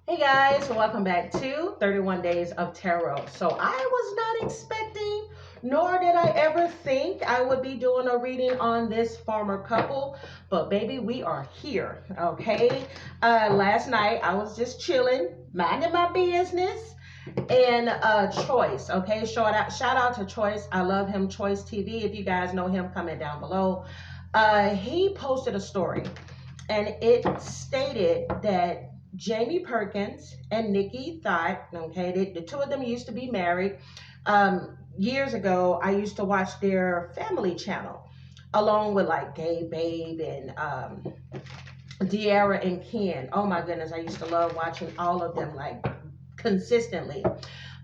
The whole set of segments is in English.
Hey guys, welcome back to 31 Days of Tarot. So I was not expecting, nor did I ever think I would be doing a reading on this former couple, but baby, we are here, okay? Last night I was just chilling, minding my business, and Choice, okay? Shout out to Choice. I love him, Choice TV. If you guys know him, comment down below. He posted a story, and it stated that Jamie Perkins and Nikki Thot, okay, the two of them used to be married. Years ago, I used to watch their family channel along with like Gay Babe and De'Ara and Ken. Oh my goodness, I used to love watching all of them like consistently.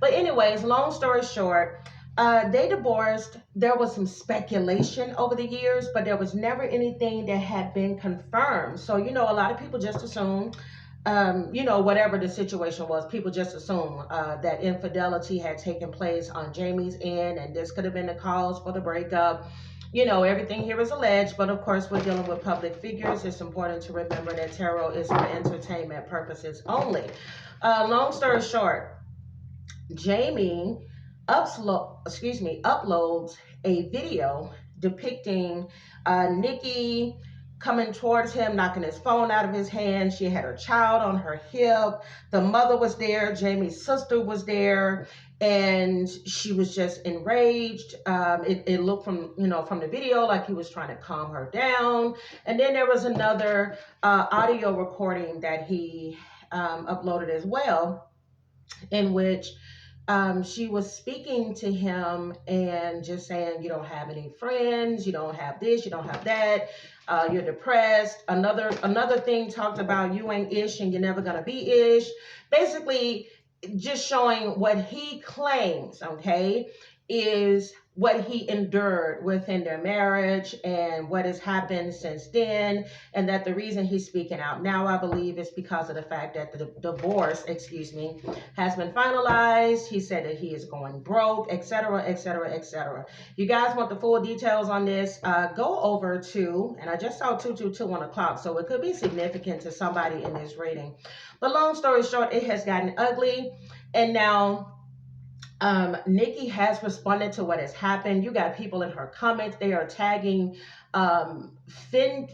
But anyways, long story short, they divorced. There was some speculation over the years, but there was never anything that had been confirmed. So, a lot of people just assume, whatever the situation was, people just assume that infidelity had taken place on Jamie's end, and this could have been the cause for the breakup. Everything here is alleged, but of course, we're dealing with public figures. It's important to remember that tarot is for entertainment purposes only. Long story short, Jamie uploads a video depicting Nikki coming towards him, knocking his phone out of his hand. She had her child on her hip. The mother was there. Jamie's sister was there, and she was just enraged. It looked from the video like he was trying to calm her down. And then there was another audio recording that he uploaded as well, in which she was speaking to him and just saying, you don't have any friends, you don't have this, you don't have that, you're depressed. Another thing talked about you ain't ish and you're never gonna be ish. Basically, just showing what he claims, okay, is what he endured within their marriage and what has happened since then, and that the reason he's speaking out now, I believe, is because of the fact that the divorce, has been finalized. He said that he is going broke, etc., etc., etc. You guys want the full details on this, go over to, and I just saw 222 on the clock, so it could be significant to somebody in this reading. But long story short, it has gotten ugly, and now Nikki has responded to what has happened. You got people in her comments. They are tagging Fenty,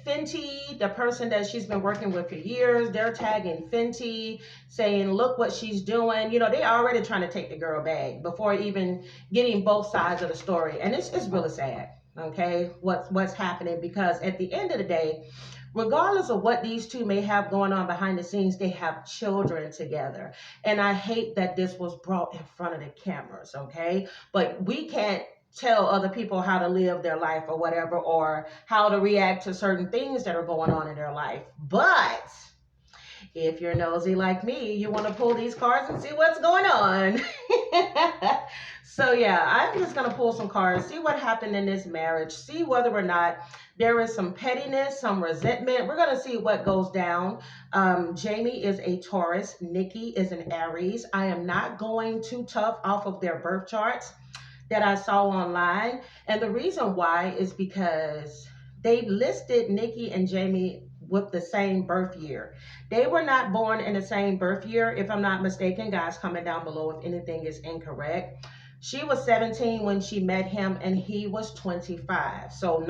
the person that she's been working with for years. They're tagging Fenty, saying, look what she's doing. They already trying to take the girl back before even getting both sides of the story. And it's really sad, okay, what's happening, because at the end of the day, regardless of what these two may have going on behind the scenes, they have children together. And I hate that this was brought in front of the cameras, okay? But we can't tell other people how to live their life or whatever, or how to react to certain things that are going on in their life. But if you're nosy like me, you want to pull these cards and see what's going on. So yeah, I'm just going to pull some cards, see what happened in this marriage, see whether or not there is some pettiness, some resentment. We're going to see what goes down. Jamie is a Taurus. Nikki is an Aries. I am not going too tough off of their birth charts that I saw online. And the reason why is because they listed Nikki and Jamie with the same birth year. They were not born in the same birth year, if I'm not mistaken. Guys, comment down below if anything is incorrect. She was 17 when she met him, and he was 25. So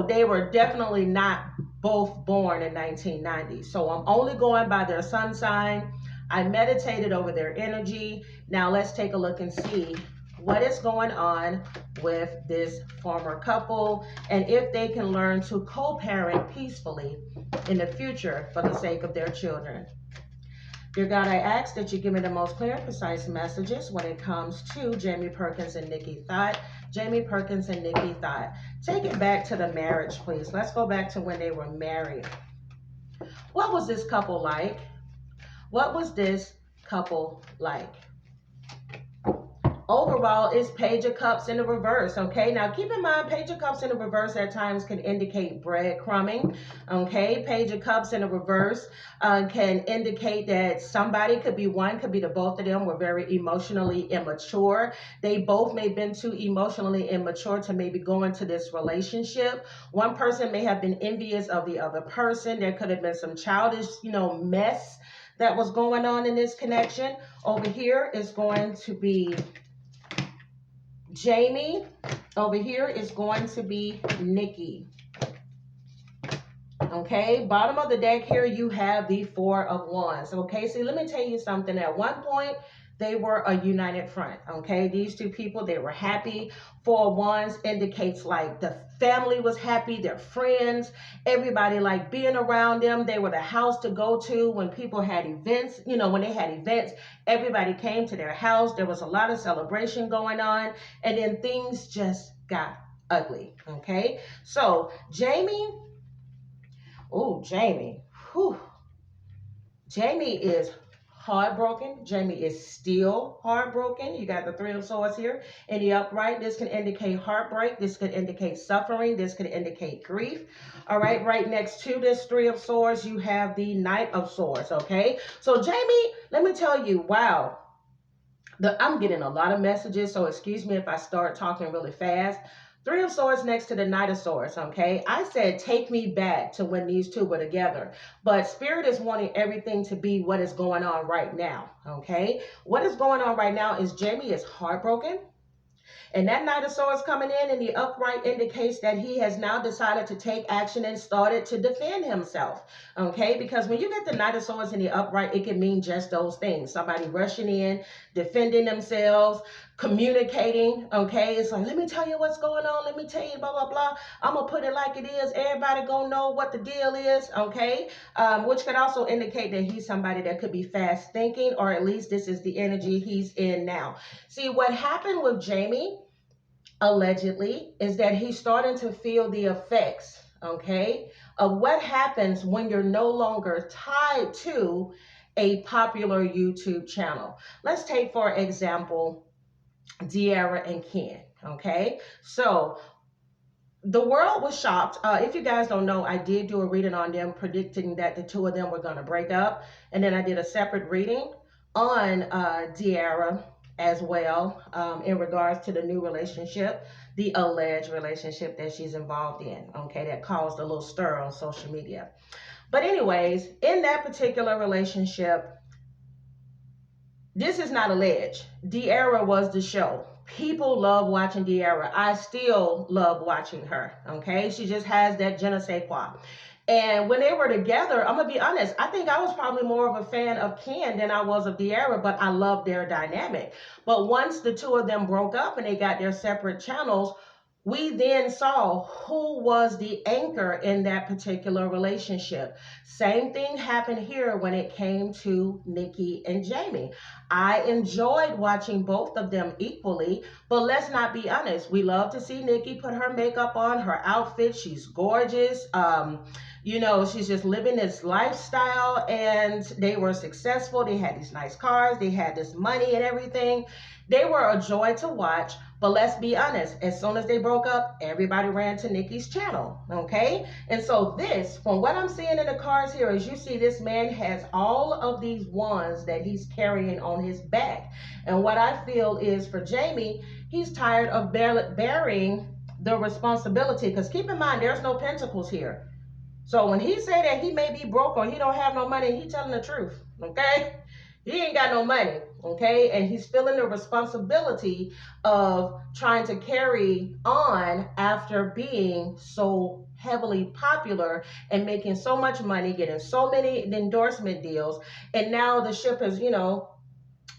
they were definitely not both born in 1990. So I'm only going by their sun sign. I meditated over their energy. Now let's take a look and see what is going on with this former couple, and if they can learn to co-parent peacefully in the future for the sake of their children. Dear God, I ask that you give me the most clear and precise messages when it comes to Jamie Perkins and Nikki Thot. Jamie Perkins and Nikki Thot. Take it back to the marriage, please. Let's go back to when they were married. What was this couple like? What was this couple like? Overall, it's Page of Cups in the reverse, okay? Now, keep in mind, Page of Cups in the reverse at times can indicate breadcrumbing, okay? Page of Cups in the reverse can indicate that somebody, could be the both of them, were very emotionally immature. They both may have been too emotionally immature to maybe go into this relationship. One person may have been envious of the other person. There could have been some childish, mess that was going on in this connection. Over here is going to be Jamie. Over here is going to be Nikki. Okay, bottom of the deck here, you have the Four of Wands. Okay, so let me tell you something. At one point, they were a united front. Okay, these two people, they were happy. Four of Wands indicates like the family was happy, their friends, everybody like being around them. They were the house to go to when people had events. You know, when they had events, everybody came to their house. There was a lot of celebration going on, and then things just got ugly. Okay, so Jamie. Oh, Jamie. Whew. Jamie is heartbroken. Jamie is still heartbroken. You got the Three of Swords here in the upright. This can indicate heartbreak. This could indicate suffering. This could indicate grief. All right, right next to this Three of Swords, you have the Knight of Swords, okay? So, Jamie, let me tell you, wow. I'm getting a lot of messages, so excuse me if I start talking really fast. Three of Swords next to the Knight of Swords, okay? I said take me back to when these two were together. But Spirit is wanting everything to be what is going on right now, okay? What is going on right now is Jamie is heartbroken. And that Knight of Swords coming in the upright indicates that he has now decided to take action and started to defend himself, okay? Because when you get the Knight of Swords in the upright, it can mean just those things. Somebody rushing in, defending themselves, communicating, okay? It's like, let me tell you what's going on. Let me tell you, blah, blah, blah. I'm going to put it like it is. Everybody going to know what the deal is, okay? Which could also indicate that he's somebody that could be fast thinking, or at least this is the energy he's in now. See, what happened with Jamie, allegedly, is that he's starting to feel the effects, okay, of what happens when you're no longer tied to a popular YouTube channel. Let's take, for example, De'Ara and Ken, okay? So the world was shocked. If you guys don't know, I did do a reading on them, predicting that the two of them were going to break up. And then I did a separate reading on De'Ara as well, in regards to the new relationship, the alleged relationship that she's involved in, okay, that caused a little stir on social media. But anyways, in that particular relationship, this is not alleged. De'Ara was the show. People love watching De'Ara. I still love watching her, okay? She just has that je ne sais quoi. And when they were together, I'm going to be honest, I think I was probably more of a fan of Ken than I was of De'Ara, but I love their dynamic. But once the two of them broke up and they got their separate channels, we then saw who was the anchor in that particular relationship. Same thing happened here when it came to Nikki and Jamie. I enjoyed watching both of them equally, but let's not be honest. We love to see Nikki put her makeup on, her outfit. She's gorgeous. You know, she's just living this lifestyle, and they were successful. They had these nice cars. They had this money and everything. They were a joy to watch, but let's be honest. As soon as they broke up, everybody ran to Nikki's channel, okay? And so this, from what I'm seeing in the cards here, is you see this man has all of these wands that he's carrying on his back. And what I feel is for Jamie, he's tired of bearing the responsibility, because keep in mind, there's no pentacles here. So when he say that he may be broke or he don't have no money, he telling the truth, okay? He ain't got no money, okay? And he's feeling the responsibility of trying to carry on after being so heavily popular and making so much money, getting so many endorsement deals. And now the ship is, you know,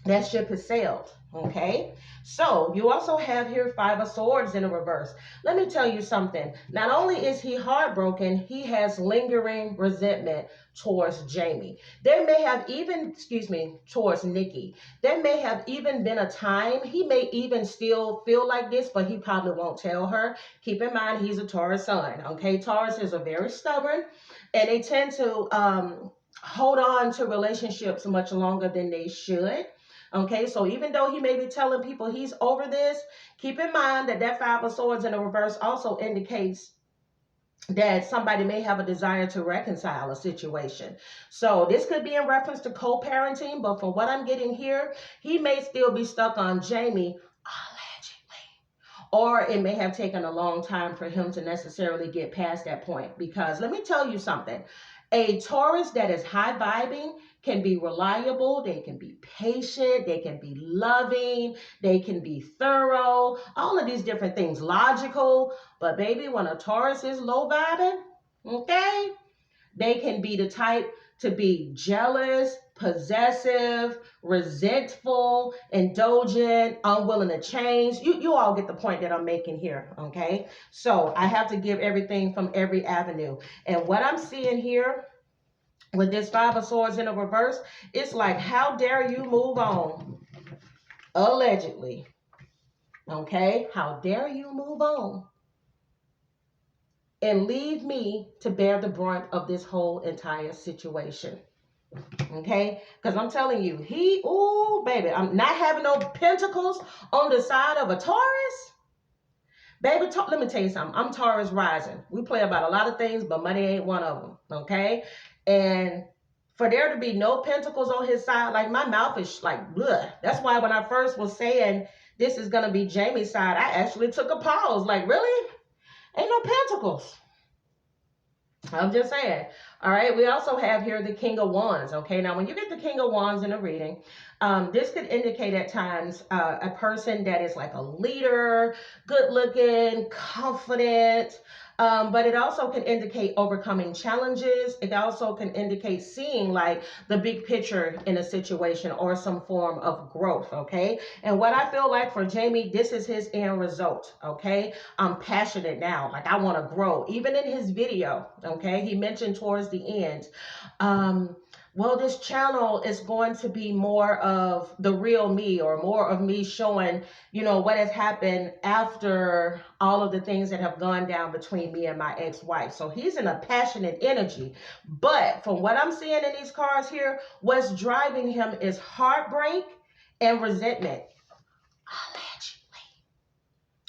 that ship has sailed, okay? So you also have here Five of Swords in a reverse. Let me tell you something. Not only is he heartbroken, he has lingering resentment towards Jamie. There may have even, towards Nikki. There may have even been a time, he may even still feel like this, but he probably won't tell her. Keep in mind, he's a Taurus sun, okay? Tauruses are very stubborn, and they tend to hold on to relationships much longer than they should. Okay, so even though he may be telling people he's over this, keep in mind that that Five of Swords in the reverse also indicates that somebody may have a desire to reconcile a situation. So this could be in reference to co-parenting, but from what I'm getting here, he may still be stuck on Jamie, allegedly. Or it may have taken a long time for him to necessarily get past that point. Because let me tell you something. A Taurus that is high vibing can be reliable, they can be patient, they can be loving, they can be thorough, all of these different things, logical. But baby, when a Taurus is low vibing, okay, they can be the type to be jealous, possessive, resentful, indulgent, unwilling to change. You all get the point that I'm making here, okay? So I have to give everything from every avenue. And what I'm seeing here with this Five of Swords in a reverse, it's like, how dare you move on? Allegedly. Okay? How dare you move on and leave me to bear the brunt of this whole entire situation? Okay? Because I'm telling you, ooh, baby, I'm not having no pentacles on the side of a Taurus. Baby, let me tell you something. I'm Taurus rising. We play about a lot of things, but money ain't one of them. Okay? And for there to be no pentacles on his side, like my mouth is like, bleh. That's why when I first was saying this is going to be Jamie's side, I actually took a pause. Like, really? Ain't no pentacles. I'm just saying. All right. We also have here the King of Wands. Okay. Now, when you get the King of Wands in a reading, this could indicate at times a person that is like a leader, good looking, confident. But it also can indicate overcoming challenges. It also can indicate seeing like the big picture in a situation or some form of growth. Okay. And what I feel like for Jamie, this is his end result. Okay. I'm passionate now. Like I want to grow. Even in his video. Okay. He mentioned towards the end, well, this channel is going to be more of the real me, or more of me showing, you know, what has happened after all of the things that have gone down between me and my ex-wife. So he's in a passionate energy. But from what I'm seeing in these cards here, what's driving him is heartbreak and resentment.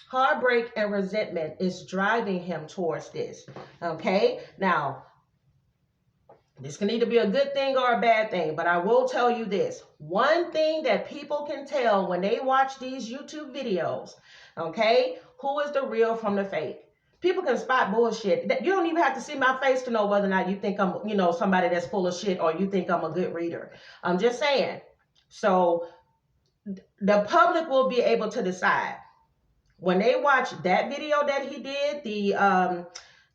Heartbreak and resentment is driving him towards this. Okay. Now, this can either be a good thing or a bad thing, but I will tell you this. One thing that people can tell when they watch these YouTube videos, okay, who is the real from the fake? People can spot bullshit. You don't even have to see my face to know whether or not you think I'm, you know, somebody that's full of shit, or you think I'm a good reader. I'm just saying. So the public will be able to decide. When they watch that video that he did,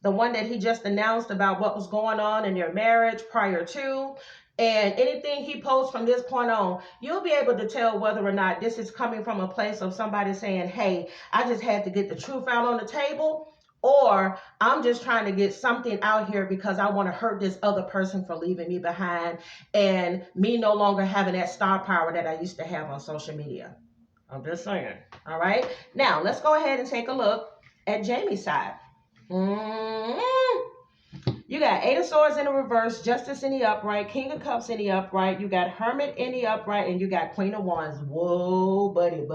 the one that he just announced about what was going on in their marriage prior to, and anything he posts from this point on, you'll be able to tell whether or not this is coming from a place of somebody saying, hey, I just had to get the truth out on the table, or I'm just trying to get something out here because I want to hurt this other person for leaving me behind and me no longer having that star power that I used to have on social media. I'm just saying. All right. Now, let's go ahead and take a look at Jamie's side. You got Eight of Swords in the reverse, Justice in the upright, King of Cups in the upright. You got Hermit in the upright, and you got Queen of Wands. Whoa, buddy.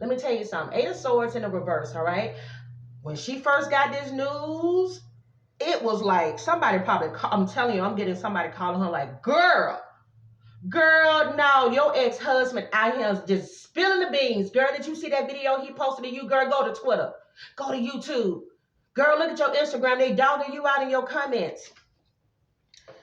Let me tell you something. Eight of Swords in the reverse, all right? When she first got this news, it was like somebody probably, I'm telling you, I'm getting somebody calling her like, girl, no, your ex-husband out here is just spilling the beans. Girl, did you see that video he posted of you? Girl, go to Twitter. Go to YouTube. Girl, look at your Instagram. They dogging you out in your comments.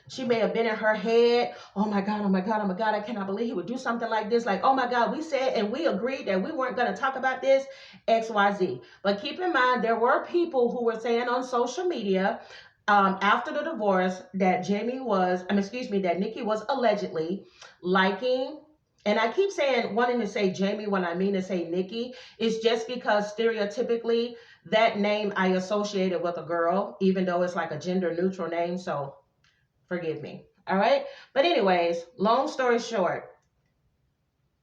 She may have been in her head, oh my God, I cannot believe he would do something like this. Like, oh my God, we said and we agreed that we weren't going to talk about this, XYZ. But keep in mind, there were people who were saying on social media after the divorce that Nikki was allegedly liking, and I keep wanting to say Jamie when I mean to say Nikki, is just because stereotypically that name I associated with a girl, even though it's like a gender neutral name. So forgive me. All right. But anyways, long story short,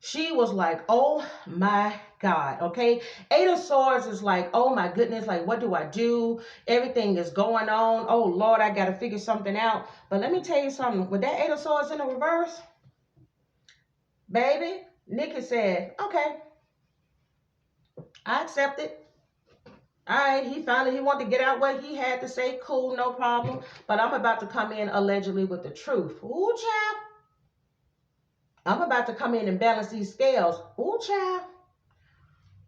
she was like, oh my God. Okay. Eight of Swords is like, oh my goodness. Like, what do I do? Everything is going on. Oh Lord, I got to figure something out. But let me tell you something. With that Eight of Swords in the reverse, baby, Nikki said, okay, I accept it. All right, he wanted to get out what he had to say. Cool, no problem. But I'm about to come in allegedly with the truth. Ooh, child. I'm about to come in and balance these scales. Ooh, child.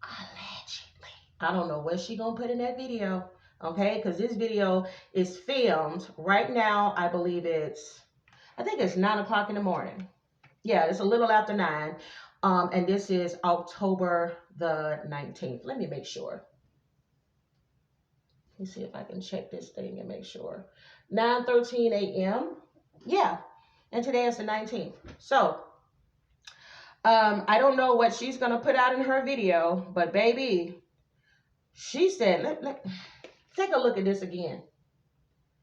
Allegedly. I don't know what she gonna put in that video, Okay, because this video is filmed right now. I think it's 9 o'clock in the morning. Yeah, it's a little after 9. And this is October the 19th. Let me make sure. Let me see if I can check this thing and make sure. 9:13 a.m. Yeah, and today is the 19th. So, I don't know what she's going to put out in her video, but baby, she said, take a look at this again.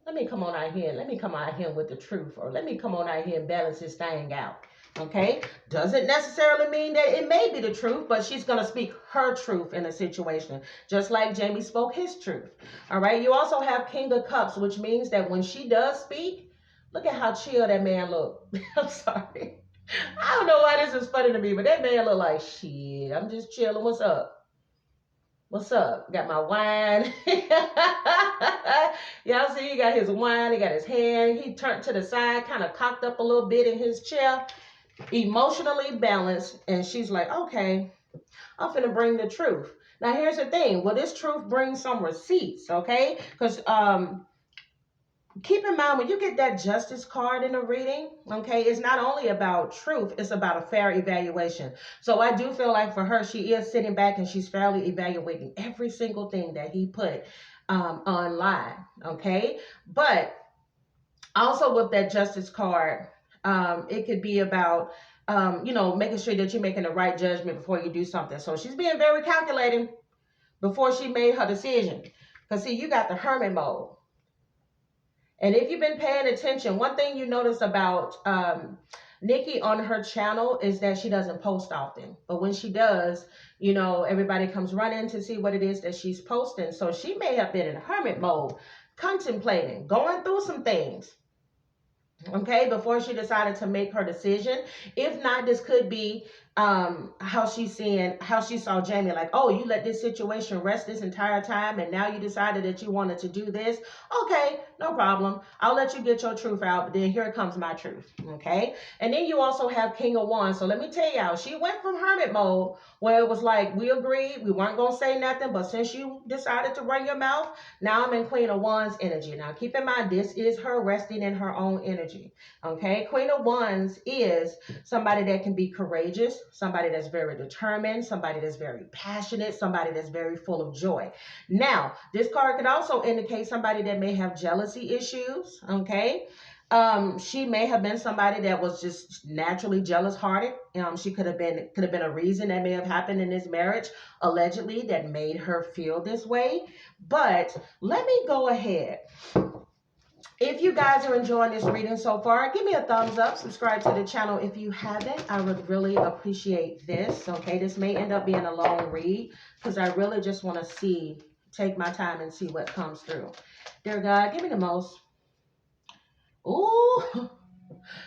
Let me come on out here. Let me come out here with the truth, or let me come on out here and balance this thing out. Okay? Doesn't necessarily mean that it may be the truth, but she's going to speak her truth in a situation, just like Jamie spoke his truth. All right? You also have King of Cups, which means that when she does speak, look at how chill that man look. I'm sorry. I don't know why this is funny to me, but that man look like, shit, I'm just chilling. What's up? What's up? Got my wine. Y'all see, he got his wine. He got his hand. He turned to the side, kind of cocked up a little bit in his chair. Emotionally balanced. And she's like, okay, I'm finna bring the truth. Now, here's the thing. Will this truth bring some receipts, okay? Because keep in mind, when you get that justice card in a reading, okay, it's not only about truth, it's about a fair evaluation. So I do feel like for her, she is sitting back and she's fairly evaluating every single thing that he put online, okay? But also with that justice card, it could be about, making sure that you're making the right judgment before you do something. So she's being very calculating before she made her decision. Because see, you got the hermit mode. And if you've been paying attention, one thing you notice about Nikki on her channel is that she doesn't post often. But when she does, everybody comes running to see what it is that she's posting. So she may have been in hermit mode, contemplating, going through some things, okay, before she decided to make her decision. If not, this could be how she saw Jamie, like, oh, you let this situation rest this entire time and now you decided that you wanted to do this. Okay, no problem. I'll let you get your truth out, but then here comes my truth. Okay. And then you also have King of Wands. So let me tell y'all, she went from hermit mode where it was like, we agreed, we weren't going to say nothing, but since you decided to run your mouth, now I'm in Queen of Wands energy. Now keep in mind, this is her resting in her own energy. Okay. Queen of Wands is somebody that can be courageous, somebody that's very determined, somebody that's very passionate, somebody that's very full of joy. Now, this card could also indicate somebody that may have jealousy issues, okay? She may have been somebody that was just naturally jealous-hearted. She could have been a reason that may have happened in this marriage, allegedly, that made her feel this way. But let me go ahead. If you guys are enjoying this reading so far, give me a thumbs up. Subscribe to the channel if you haven't. I would really appreciate this. Okay, this may end up being a long read because I really just want to take my time and see what comes through. Dear God, give me the most. Ooh,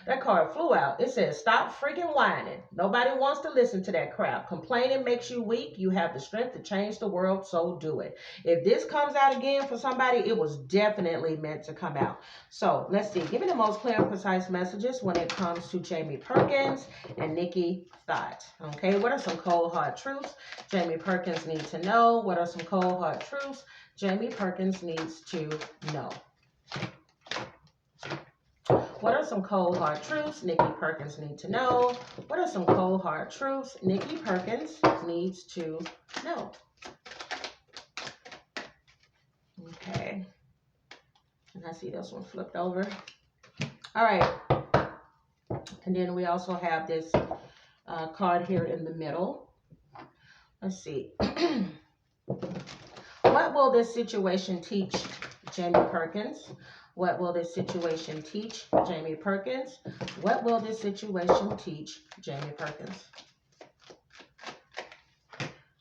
that card flew out. It says, stop freaking whining. Nobody wants to listen to that crap. Complaining makes you weak. You have the strength to change the world, so do it. If this comes out again for somebody, it was definitely meant to come out. So let's see. Give me the most clear and precise messages when it comes to Jamie Perkins and Nikki Thot. Okay, what are some cold hard truths Jamie Perkins needs to know? What are some cold hard truths Jamie Perkins needs to know? What are some cold hard truths Nikki Perkins needs to know? What are some cold hard truths Nikki Perkins needs to know? Okay. And I see this one flipped over. All right. And then we also have this card here in the middle. Let's see. What will this situation teach Jamie Perkins? What will this situation teach Jamie Perkins? What will this situation teach Jamie Perkins?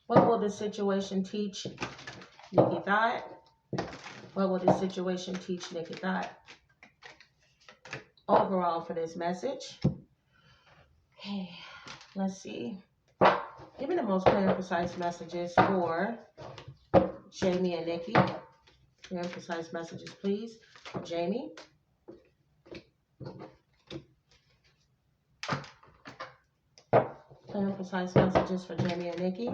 What will this situation teach Nikki Thot? What will this situation teach Nikki Thot? Overall for this message. Okay, let's see. Give me the most clear and precise messages for Jamie and Nikki. Clear and precise messages, please. For Jamie. Clear and precise messages for Jamie and Nikki.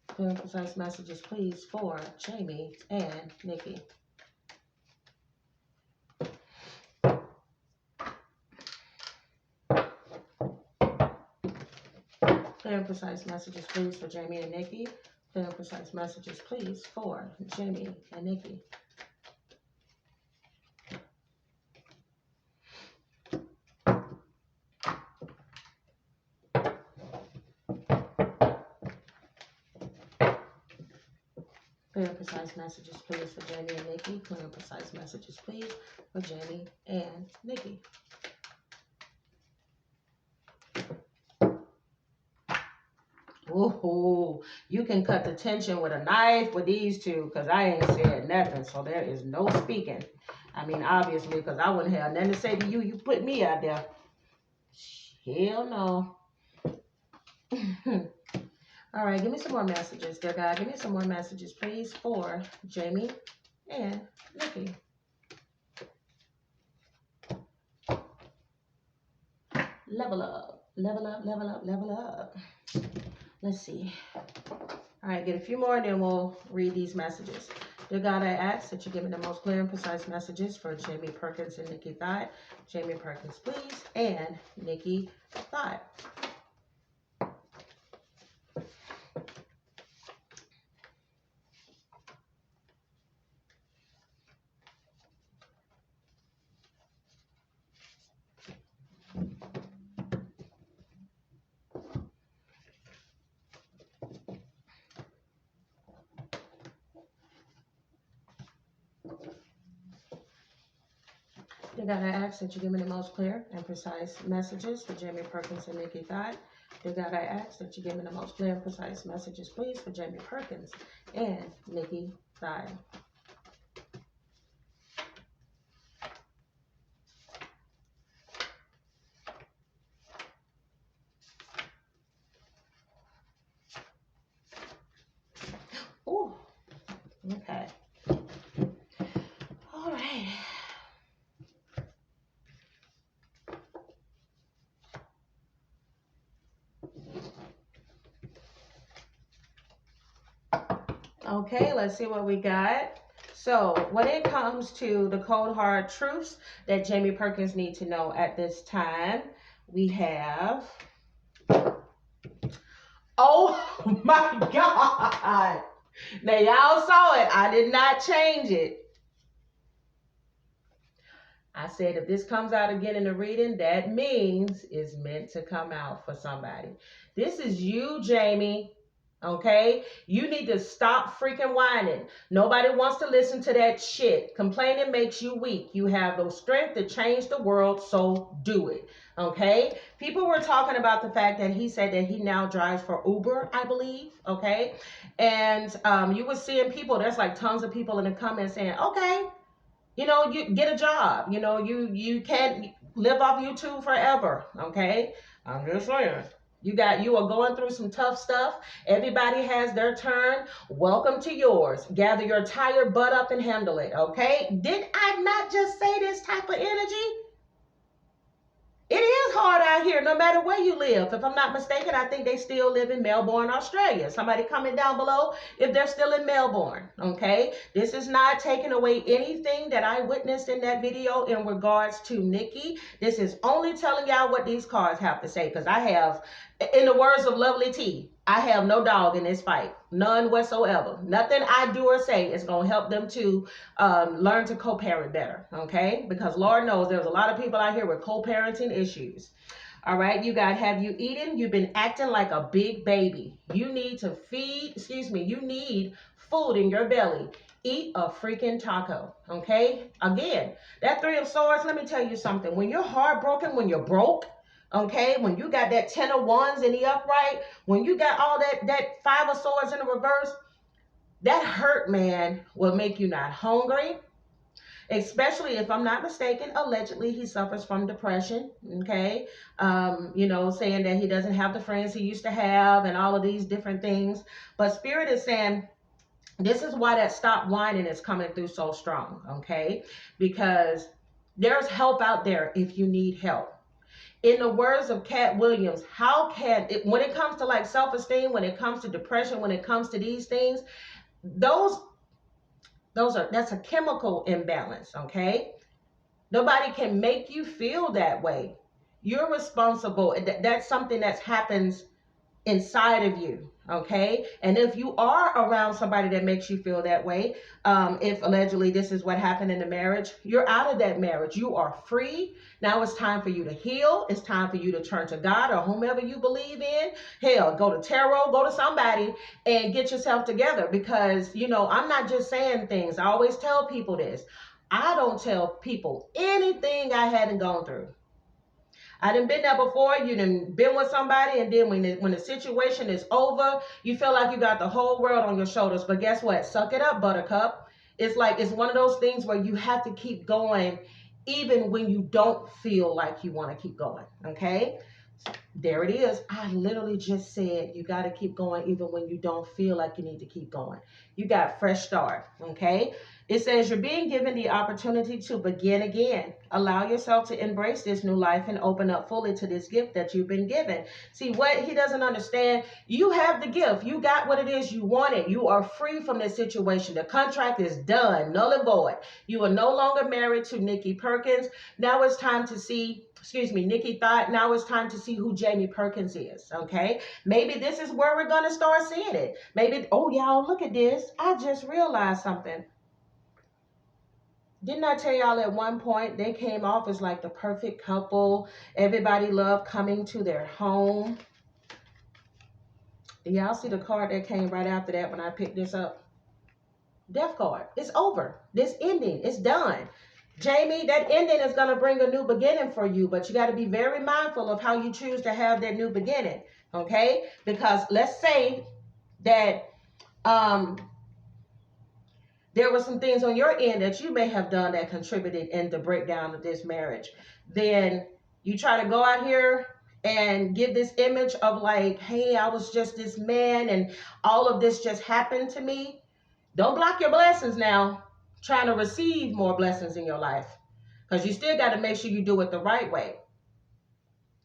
Clear clear and precise messages, please, for Jamie and Nikki. Clear and precise messages, please, for Jamie and Nikki. Clear and precise messages, please, for Jamie and Nikki. Clear and precise messages, please, for Jamie and Nikki. Clear and precise messages, please, for Jamie and Nikki. Ooh, you can cut the tension with a knife with these two, because I ain't said nothing, so there is no speaking. I mean, obviously, because I wouldn't have nothing to say to you. You put me out there. Hell no. All right, give me some more messages, dear God. Give me some more messages, please, for Jamie and Nikki. Level up, level up, level up, level up. Let's see. All right, get a few more and then we'll read these messages. Dear God, I ask that you give me the most clear and precise messages for Jamie Perkins and Nikki Thot. Jamie Perkins, please, and Nikki Thot. Dear God, I ask that you give me the most clear and precise messages for Jamie Perkins and Nikki Thot. Dear God, I ask that you give me the most clear and precise messages, please, for Jamie Perkins and Nikki Thot. Ooh, okay. All right. Okay, let's see what we got. So when it comes to the cold hard truths that Jamie Perkins needs to know at this time, we have, oh my God. Now y'all saw it. I did not change it. I said if this comes out again in the reading, that means it's meant to come out for somebody. This is you, Jamie. Okay, you need to stop freaking whining. Nobody wants to listen to that shit. Complaining makes you weak. You have the strength to change the world, so do it. Okay, people were talking about the fact that he said that he now drives for Uber, I believe. Okay, and you were seeing people, there's like tons of people in the comments saying, okay, you know, you get a job. You know, you can't live off YouTube forever. Okay, I'm just saying. You are going through some tough stuff. Everybody has their turn. Welcome to yours. Gather your tired butt up and handle it, okay? Did I not just say this type of energy? It is hard out here, no matter where you live. If I'm not mistaken, I think they still live in Melbourne, Australia. Somebody comment down below if they're still in Melbourne, okay? This is not taking away anything that I witnessed in that video in regards to Nikki. This is only telling y'all what these cards have to say, because I have, in the words of Lovely T, I have no dog in this fight. None whatsoever. Nothing I do or say is going to help them to learn to co-parent better, okay? Because Lord knows there's a lot of people out here with co-parenting issues. All right, you got, have you eaten? You've been acting like a big baby. You need to you need food in your belly. Eat a freaking taco, okay? Again, that Three of Swords, let me tell you something. When you're heartbroken, when you're broke, okay, when you got that 10 of Wands in the upright, when you got all that Five of Swords in the reverse, that hurt, man, will make you not hungry. Especially if I'm not mistaken, allegedly he suffers from depression, okay? You know, saying that he doesn't have the friends he used to have and all of these different things. But Spirit is saying, this is why that stop whining is coming through so strong, okay? Because there's help out there if you need help. In the words of Cat Williams, how can it, when it comes to like self-esteem, when it comes to depression, when it comes to these things, those that's a chemical imbalance, okay? Nobody can make you feel that way. You're responsible. That's something that happens inside of you, okay? And if you are around somebody that makes you feel that way, if allegedly this is what happened in the marriage, you're out of that marriage. You are free. Now it's time for you to heal. It's time for you to turn to God or whomever you believe in. Hell, go to tarot, go to somebody and get yourself together, because, you know, I'm not just saying things. I always tell people this. I don't tell people anything I hadn't gone through. I done been there before. You done been with somebody, and then when the situation is over, you feel like you got the whole world on your shoulders. But guess what? Suck it up, buttercup. It's like, it's one of those things where you have to keep going even when you don't feel like you want to keep going, okay? There it is. I literally just said you got to keep going even when you don't feel like you need to keep going. You got fresh start, okay? It says you're being given the opportunity to begin again. Allow yourself to embrace this new life and open up fully to this gift that you've been given. See, what he doesn't understand, you have the gift. You got what it is you wanted. You are free from this situation. The contract is done, null and void. You are no longer married to Nikki Perkins. Now it's time to see, Nikki Thot. Now it's time to see who Jamie Perkins is, okay? Maybe this is where we're going to start seeing it. Maybe, oh, y'all, look at this. I just realized something. Didn't I tell y'all at one point they came off as like the perfect couple? Everybody loved coming to their home. Do y'all see the card that came right after that when I picked this up? Death card. It's over. This ending, it's done. Jamie, that ending is going to bring a new beginning for you, but you got to be very mindful of how you choose to have that new beginning, okay? Because let's say that there were some things on your end that you may have done that contributed in the breakdown of this marriage. Then you try to go out here and give this image of like, hey, I was just this man and all of this just happened to me. Don't block your blessings now, trying to receive more blessings in your life, because you still got to make sure you do it the right way.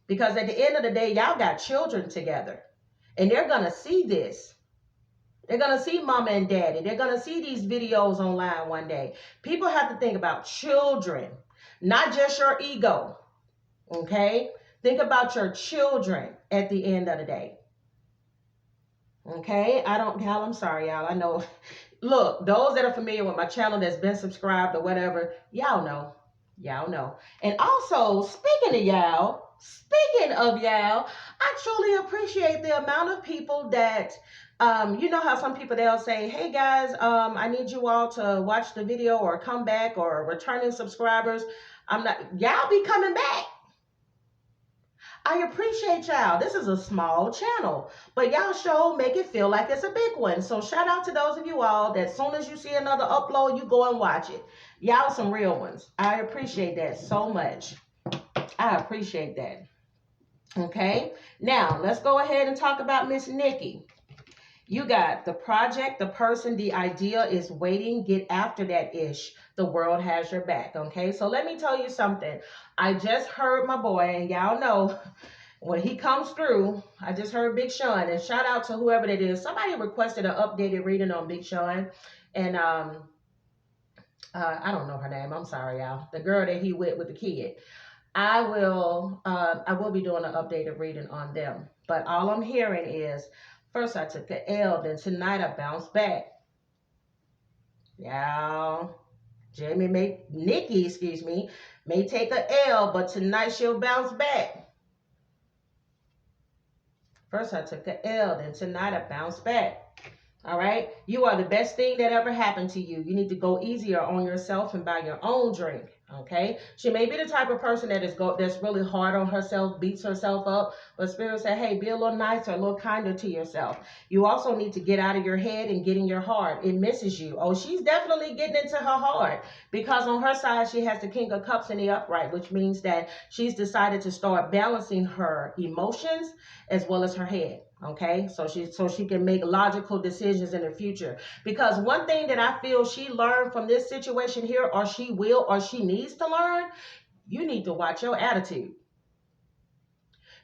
Because at the end of the day, y'all got children together, and they're going to see this. They're going to see mama and daddy. They're going to see these videos online one day. People have to think about children, not just your ego, okay? Think about your children at the end of the day, okay? Y'all, I'm sorry, y'all. I know. Look, those that are familiar with my channel that's been subscribed or whatever, y'all know. Y'all know. And also, speaking of y'all, I truly appreciate the amount of people that, you know how some people, they'll say, hey guys, I need you all to watch the video or come back, or returning subscribers. Y'all be coming back. I appreciate y'all. This is a small channel, but y'all show make it feel like it's a big one. So shout out to those of you all that as soon as you see another upload, you go and watch it. Y'all some real ones. I appreciate that so much. I appreciate that. Okay, now let's go ahead and talk about Miss Nikki. You got the project, the person, the idea is waiting. Get after that ish. The world has your back. Okay, so let me tell you something. I just heard my boy, and y'all know when he comes through, I just heard Big Sean, and shout out to whoever that is. Somebody requested an updated reading on Big Sean, and I don't know her name. I'm sorry, y'all. The girl that he with the kid. I will be doing an updated reading on them. But all I'm hearing is, first I took an L, then tonight I bounced back. Y'all, Nikki, may take an L, but tonight she'll bounce back. First I took an L, then tonight I bounced back. All right? You are the best thing that ever happened to you. You need to go easier on yourself and buy your own drink. Okay? She may be the type of person that's really hard on herself, beats herself up, but Spirit said, hey, be a little nicer, a little kinder to yourself. You also need to get out of your head and get in your heart. It misses you. Oh, she's definitely getting into her heart, because on her side, she has the King of Cups in the upright, which means that she's decided to start balancing her emotions as well as her head. Okay, so she can make logical decisions in the future. Because one thing that I feel she learned from this situation here, or she needs to learn, you need to watch your attitude.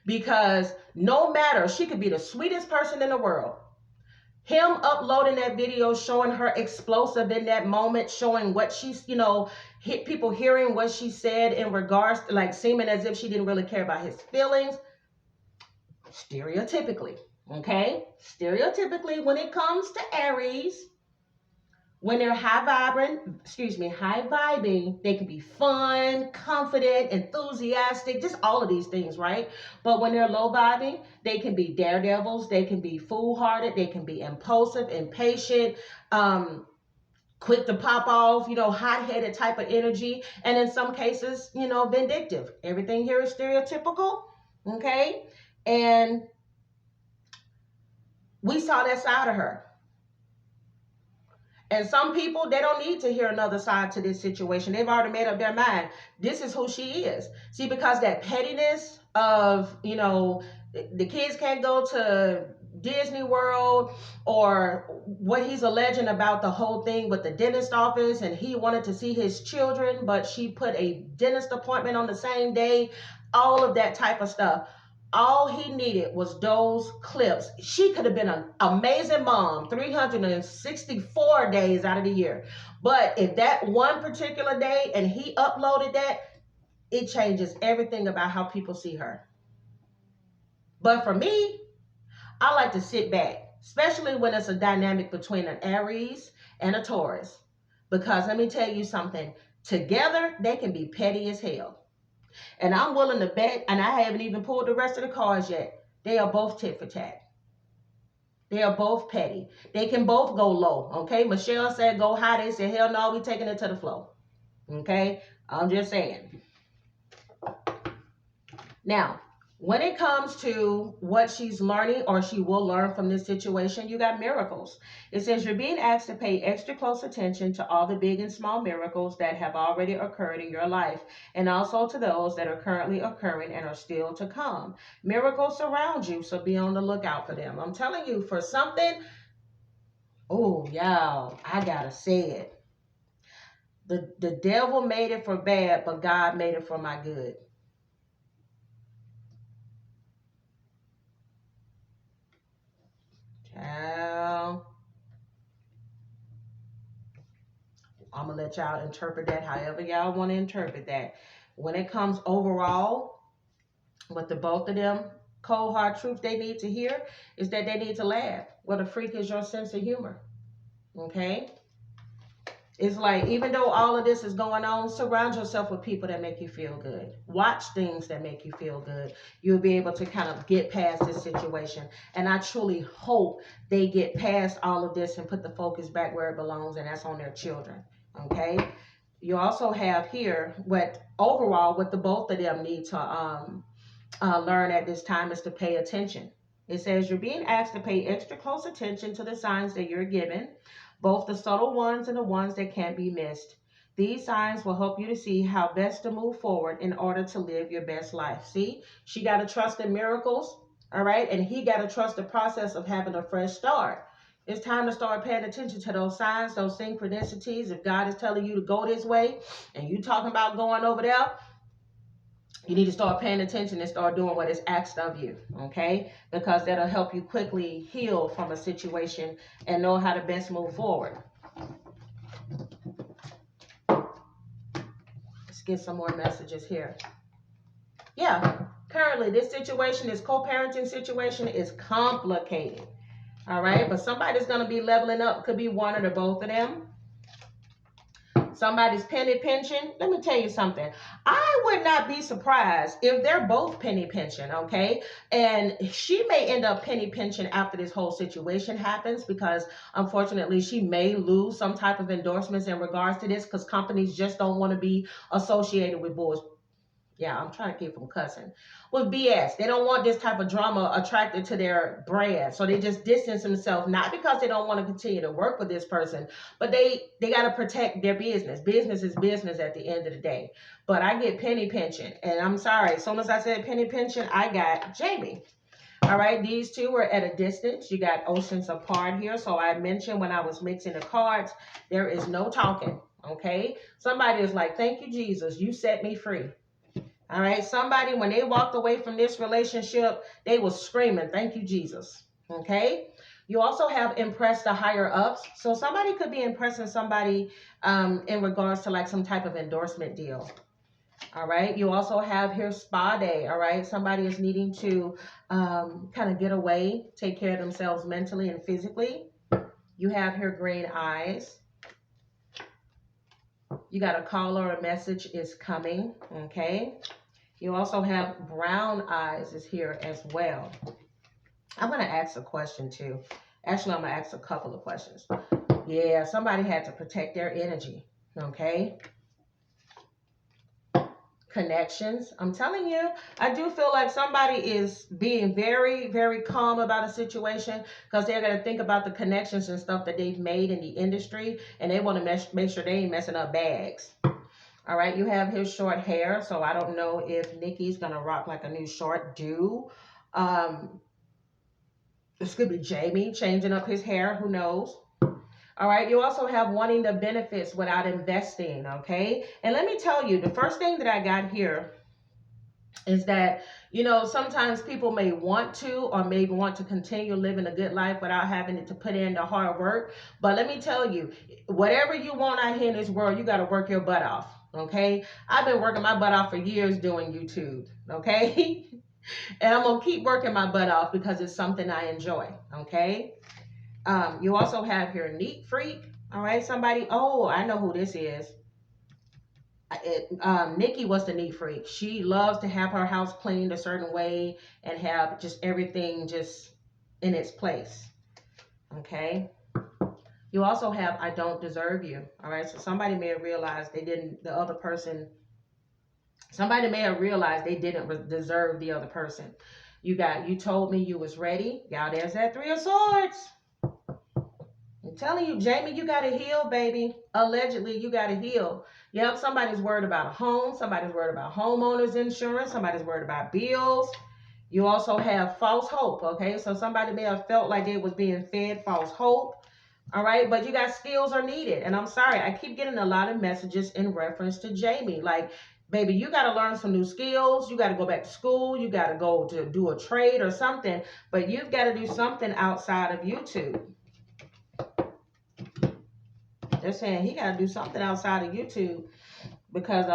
Because no matter, she could be the sweetest person in the world. Him uploading that video, showing her explosive in that moment, showing what she's, you know, people hearing what she said in regards to, like, seeming as if she didn't really care about his feelings. Stereotypically, okay? Stereotypically, when it comes to Aries, when they're high vibing, they can be fun, confident, enthusiastic, just all of these things, right? But when they're low vibing, they can be daredevils, they can be foolhardy, they can be impulsive, impatient, quick to pop off, you know, hot-headed type of energy, and in some cases, you know, vindictive. Everything here is stereotypical, okay? And we saw that side of her. And some people, they don't need to hear another side to this situation. They've already made up their mind. This is who she is. See, because that pettiness of, you know, the kids can't go to Disney World, or what he's alleging about the whole thing with the dentist office, and he wanted to see his children, but she put a dentist appointment on the same day, all of that type of stuff. All he needed was those clips. She could have been an amazing mom 364 days out of the year. But if that one particular day and he uploaded that, it changes everything about how people see her. But for me, I like to sit back, especially when it's a dynamic between an Aries and a Taurus. Because let me tell you something, together they can be petty as hell. And I'm willing to bet, and I haven't even pulled the rest of the cards yet, they are both tit for tat. They are both petty. They can both go low, okay? Michelle said go high. They said, hell no, we taking it to the floor. Okay? I'm just saying. Now, when it comes to what she's learning or she will learn from this situation, you got miracles. It says you're being asked to pay extra close attention to all the big and small miracles that have already occurred in your life, and also to those that are currently occurring and are still to come. Miracles surround you, so be on the lookout for them. I'm telling you, for something, oh, y'all, I gotta say it. The devil made it for bad, but God made it for my good. I'm going to let y'all interpret that however y'all want to interpret that. When it comes overall, what the both of them, cold hard truth they need to hear is that they need to laugh. What a freak is your sense of humor. Okay? It's like, even though all of this is going on, surround yourself with people that make you feel good. Watch things that make you feel good. You'll be able to kind of get past this situation. And I truly hope they get past all of this and put the focus back where it belongs, and that's on their children. Okay? You also have here what the both of them need to learn at this time is to pay attention. It says you're being asked to pay extra close attention to the signs that you're given, both the subtle ones and the ones that can't be missed. These signs will help you to see how best to move forward in order to live your best life. See, she got to trust in miracles, all right? And he got to trust the process of having a fresh start. It's time to start paying attention to those signs, those synchronicities. If God is telling you to go this way and you talking about going over there, you need to start paying attention and start doing what is asked of you, okay? Because that'll help you quickly heal from a situation and know how to best move forward. Let's get some more messages here. Yeah, currently this situation, this co-parenting situation is complicated, all right? But somebody's going to be leveling up. Could be one or the both of them. Somebody's penny pinching. Let me tell you something. I would not be surprised if they're both penny pinching, okay? And she may end up penny pinching after this whole situation happens, because unfortunately she may lose some type of endorsements in regards to this, because companies just don't want to be associated with bullshit. Yeah, I'm trying to keep from cussing. With BS. They don't want this type of drama attracted to their brand. So they just distance themselves, not because they don't want to continue to work with this person, but they got to protect their business. Business is business at the end of the day. But I get penny pinching. And I'm sorry, as soon as I said penny pinching, I got Jamie. All right, these two are at a distance. You got oceans apart here. So I mentioned when I was mixing the cards, there is no talking, okay? Somebody is like, thank you, Jesus. You set me free. All right. Somebody, when they walked away from this relationship, they were screaming, thank you, Jesus. Okay. You also have impressed the higher ups. So somebody could be impressing somebody in regards to like some type of endorsement deal. All right. You also have here spa day. All right. Somebody is needing to kind of get away, take care of themselves mentally and physically. You have here green eyes. You got a call or a message is coming. Okay. You also have brown eyes is here as well. I'm going to ask a question too. Actually, I'm going to ask a couple of questions. Yeah, somebody had to protect their energy. Okay. Connections. I'm telling you, I do feel like somebody is being very, very calm about a situation because they're going to think about the connections and stuff that they've made in the industry, and they want to make sure they ain't messing up bags. All right, you have his short hair, so I don't know if Nikki's going to rock like a new short do. This could be Jamie changing up his hair, who knows? All right, you also have wanting the benefits without investing, okay? And let me tell you, the first thing that I got here is that, you know, sometimes people may want to or maybe want to continue living a good life without having to put in the hard work. But let me tell you, whatever you want out here in this world, you got to work your butt off, okay? I've been working my butt off for years doing YouTube, okay? And I'm going to keep working my butt off because it's something I enjoy, okay? You also have here neat freak, all right? Somebody, oh, I know who this is. Nikki was the neat freak. She loves to have her house cleaned a certain way and have just everything just in its place, okay? You also have I don't deserve you, all right? So somebody may have realized they didn't, the other person, somebody may have realized they didn't deserve the other person. You told me you was ready. Y'all, there's that 3 of Swords. I'm telling you, Jamie, you got to heal, baby. Allegedly, you got to heal. Yep, somebody's worried about a home. Somebody's worried about homeowners insurance. Somebody's worried about bills. You also have false hope, okay? So somebody may have felt like they was being fed false hope, all right? But you got skills are needed. And I'm sorry, I keep getting a lot of messages in reference to Jamie. Like, baby, you got to learn some new skills. You got to go back to school. You got to go to do a trade or something. But you've got to do something outside of YouTube. They're saying he got to do something outside of YouTube because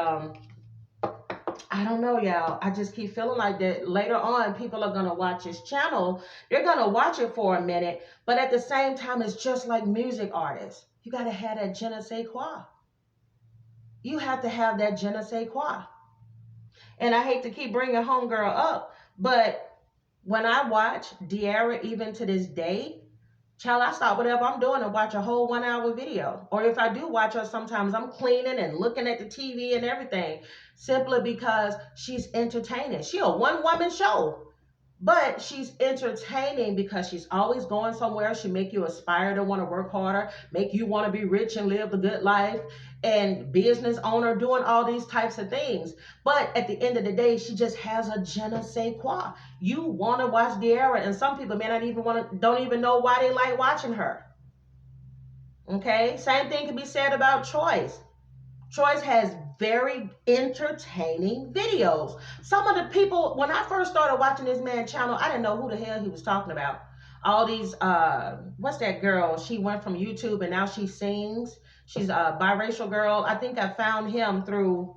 I don't know, y'all. I just keep feeling like that later on people are going to watch his channel. They're going to watch it for a minute, but at the same time, it's just like music artists. You got to have that je ne sais quoi. You have to have that je ne sais quoi. And I hate to keep bringing homegirl up, but when I watch De'Ara even to this day, child, I stop whatever I'm doing and watch a whole 1 hour video. Or if I do watch her, sometimes I'm cleaning and looking at the TV and everything, simply because she's entertaining. She a one-woman show, but she's entertaining because she's always going somewhere. She make you aspire to want to work harder, make you want to be rich and live the good life, and business owner, doing all these types of things. But at the end of the day, she just has a je ne sais quoi. You want to watch De'Ara, and some people may not even don't even know why they like watching her. Okay, same thing can be said about Choice. Choice has very entertaining videos. Some of the people, when I first started watching this man's channel, I didn't know who the hell he was talking about. All these, what's that girl? She went from YouTube and now she sings. She's a biracial girl. I think I found him through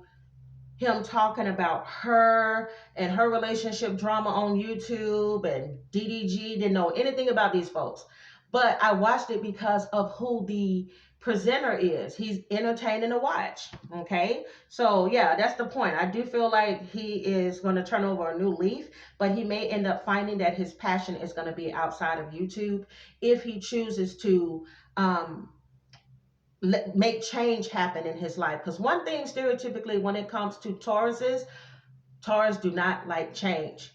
him talking about her and her relationship drama on YouTube, and DDG didn't know anything about these folks. But I watched it because of who the presenter is. He's entertaining to watch. Okay. So yeah, that's the point. I do feel like he is going to turn over a new leaf, but he may end up finding that his passion is going to be outside of YouTube if he chooses to make change happen in his life. Because one thing stereotypically when it comes to Tauruses, Taurus do not like change.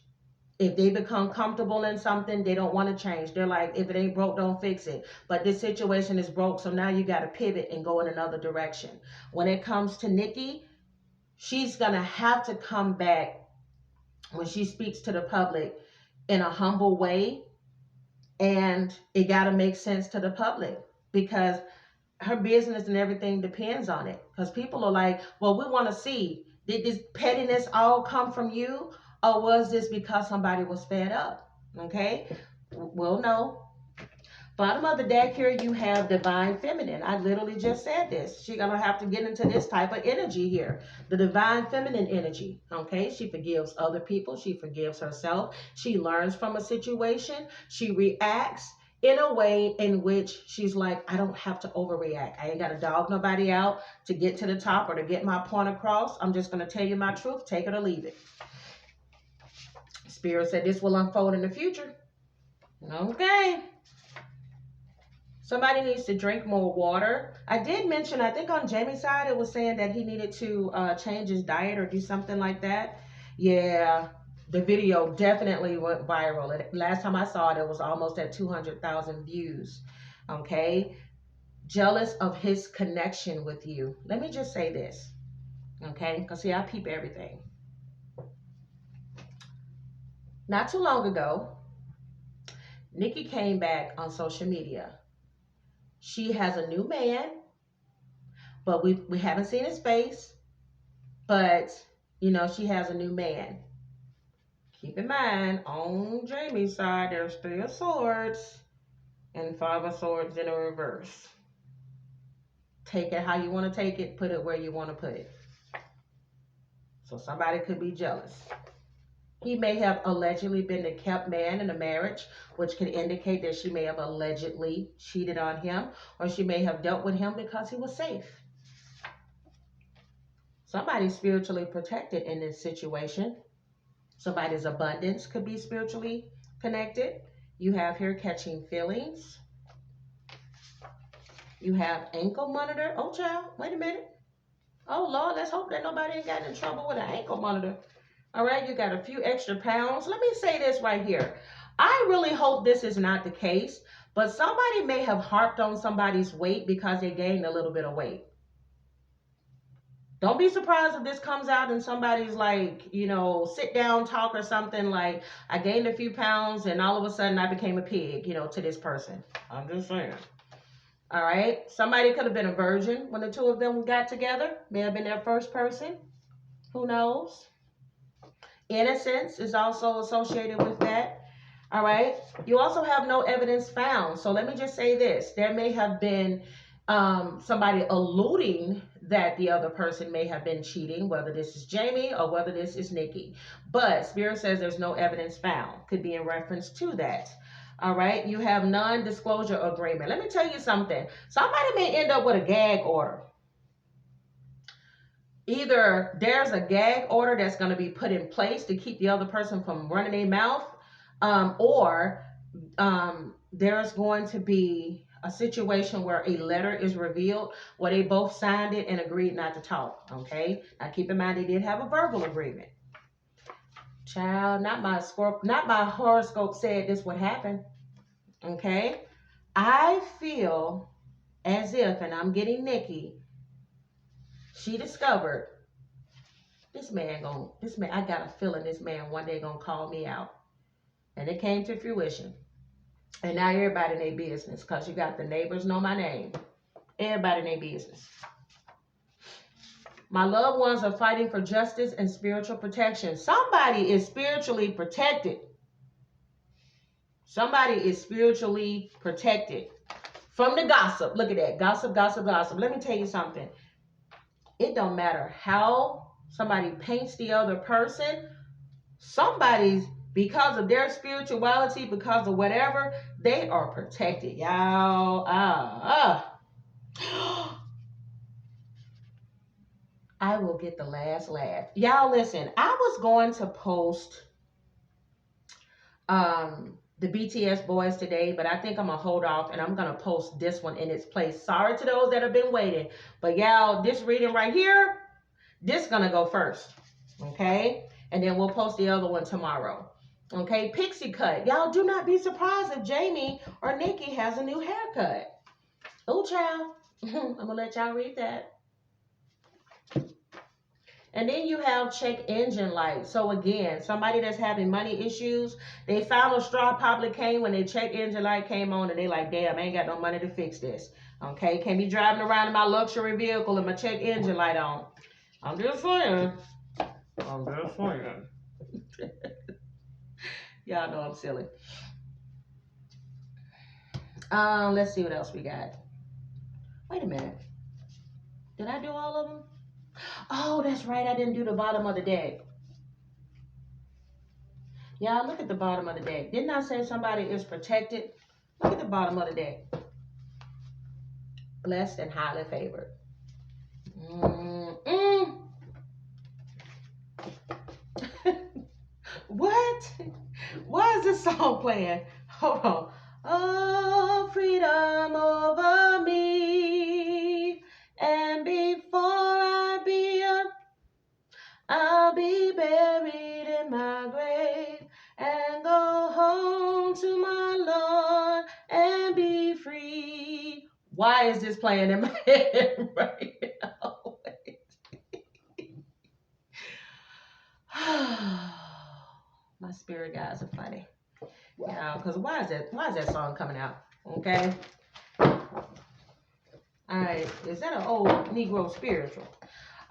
If they become comfortable in something, they don't want to change. They're like, if it ain't broke, don't fix it. But this situation is broke, so now you got to pivot and go in another direction. When it comes to Nikki, she's going to have to come back when she speaks to the public in a humble way. And it got to make sense to the public because her business and everything depends on it. Because people are like, well, we want to see Did this pettiness all come from you? Or was this because somebody was fed up? Okay, we'll know. Bottom of the deck here, you have divine feminine. I literally just said this. She's going to have to get into this type of energy here. The divine feminine energy. Okay, she forgives other people. She forgives herself. She learns from a situation. She reacts in a way in which she's like, I don't have to overreact. I ain't got to dog nobody out to get to the top or to get my point across. I'm just going to tell you my truth. Take it or leave it. Spirit said this will unfold in the future. Okay. Somebody needs to drink more water. I did mention, I think on Jamie's side, it was saying that he needed to change his diet or do something like that. Yeah, the video definitely went viral. Last time I saw it, it was almost at 200,000 views. Okay. Jealous of his connection with you. Let me just say this. Okay. Because see, I peep everything. Not too long ago, Nikki came back on social media. She has a new man, but we haven't seen his face. But, you know, she has a new man. Keep in mind, on Jamie's side, there's 3 of Swords and 5 of Swords in a reverse. Take it how you want to take it. Put it where you want to put it. So somebody could be jealous. He may have allegedly been the kept man in a marriage, which can indicate that she may have allegedly cheated on him, or she may have dealt with him because he was safe. Somebody's spiritually protected in this situation. Somebody's abundance could be spiritually connected. You have here catching feelings. You have ankle monitor. Oh, child, wait a minute. Oh, Lord, let's hope that nobody ain't got in trouble with an ankle monitor. All right, you got a few extra pounds. Let me say this right here. I really hope this is not the case, but somebody may have harped on somebody's weight because they gained a little bit of weight. Don't be surprised if this comes out and somebody's like, you know, sit down talk or something like, I gained a few pounds and all of a sudden I became a pig, you know, to this person. I'm just saying. All right. Somebody could have been a virgin when the two of them got together. May have been their first person. Who knows? Innocence is also associated with that. All right. You also have no evidence found. So let me just say this. There may have been somebody alluding that the other person may have been cheating, whether this is Jamie or whether this is Nikki. But Spirit says there's no evidence found. Could be in reference to that. All right. You have non-disclosure agreement. Let me tell you something. Somebody may end up with a gag order. Either there's a gag order that's going to be put in place to keep the other person from running their mouth, or there's going to be a situation where a letter is revealed where they both signed it and agreed not to talk. Okay. Now keep in mind they did have a verbal agreement. Child, not my horoscope said this would happen. Okay. I feel as if, and I'm getting Nikki, she discovered this man, I got a feeling this man one day gonna call me out. And it came to fruition. And now everybody in their business, because you got the neighbors know my name. Everybody in their business. My loved ones are fighting for justice and spiritual protection. Somebody is spiritually protected. Somebody is spiritually protected from the gossip. Look at that. Gossip, gossip, gossip. Let me tell you something. It don't matter how somebody paints the other person. Somebody's, because of their spirituality, because of whatever, they are protected. Y'all, I will get the last laugh. Y'all listen, I was going to post the BTS boys today, but I think I'm going to hold off and I'm going to post this one in its place. Sorry to those that have been waiting, but y'all, this reading right here, this going to go first, okay? And then we'll post the other one tomorrow, okay? Pixie cut. Y'all do not be surprised if Jamie or Nikki has a new haircut. Oh, child. I'm going to let y'all read that. And then you have check engine light. So again, somebody that's having money issues, they found a straw probably came when their check engine light came on and they like, damn, I ain't got no money to fix this. Okay, can't be driving around in my luxury vehicle and my check engine light on. I'm just saying. I'm just saying. Y'all know I'm silly. Let's see what else we got. Wait a minute. Did I do all of them? Oh, that's right. I didn't do the bottom of the deck. Y'all, look at the bottom of the deck. Didn't I say somebody is protected? Look at the bottom of the deck. Blessed and highly favored. What? Why is this song playing? Hold on. Oh, freedom over me. And before I'll be buried in my grave and go home to my Lord and be free. Why is this playing in my head right now? My spirit guys are funny. Yeah, because why is that song coming out? Okay. All right. Is that an old Negro spiritual?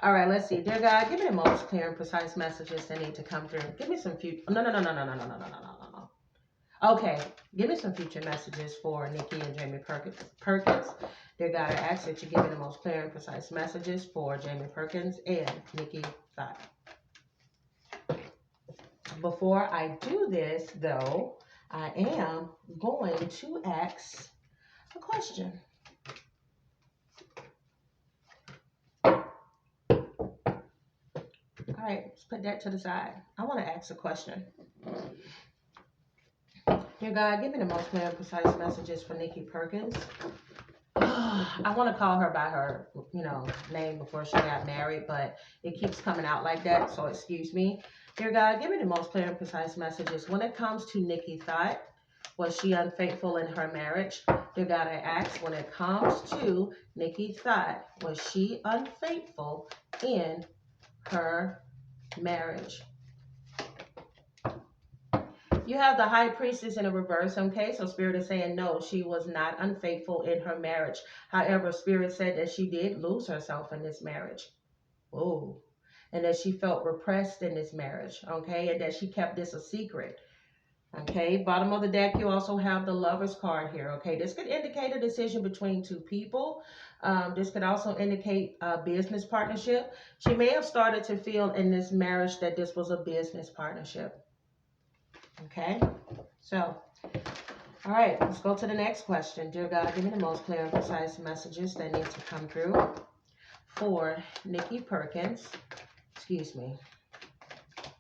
All right, let's see. Dear God, give me the most clear and precise messages that need to come through. Give me some future. No. Okay, give me some future messages for Nikki and Jamie Perkins. Dear God, I ask that you give me the most clear and precise messages for Jamie Perkins and Nikki Thot. Before I do this, though, I am going to ask a question. All right, let's put that to the side. I want to ask a question. Dear God, give me the most clear and precise messages for Nikki Perkins. I want to call her by her, name before she got married, but it keeps coming out like that, so excuse me. Dear God, give me the most clear and precise messages. When it comes to Nikki Thot, was she unfaithful in her marriage? Dear God, I ask, when it comes to Nikki Thot, was she unfaithful in her marriage? You have the high priestess in a reverse, okay? So Spirit is saying, no, she was not unfaithful in her marriage. However, Spirit said that she did lose herself in this marriage. Oh, and that she felt repressed in this marriage, okay? And that she kept this a secret, okay? Bottom of the deck, you also have the Lover's card here, okay? This could indicate a decision between two people. This could also indicate a business partnership. She may have started to feel in this marriage that this was a business partnership. Okay, so, all right, let's go to the next question. Dear God, give me the most clear and precise messages that need to come through for Nikki Perkins. Excuse me.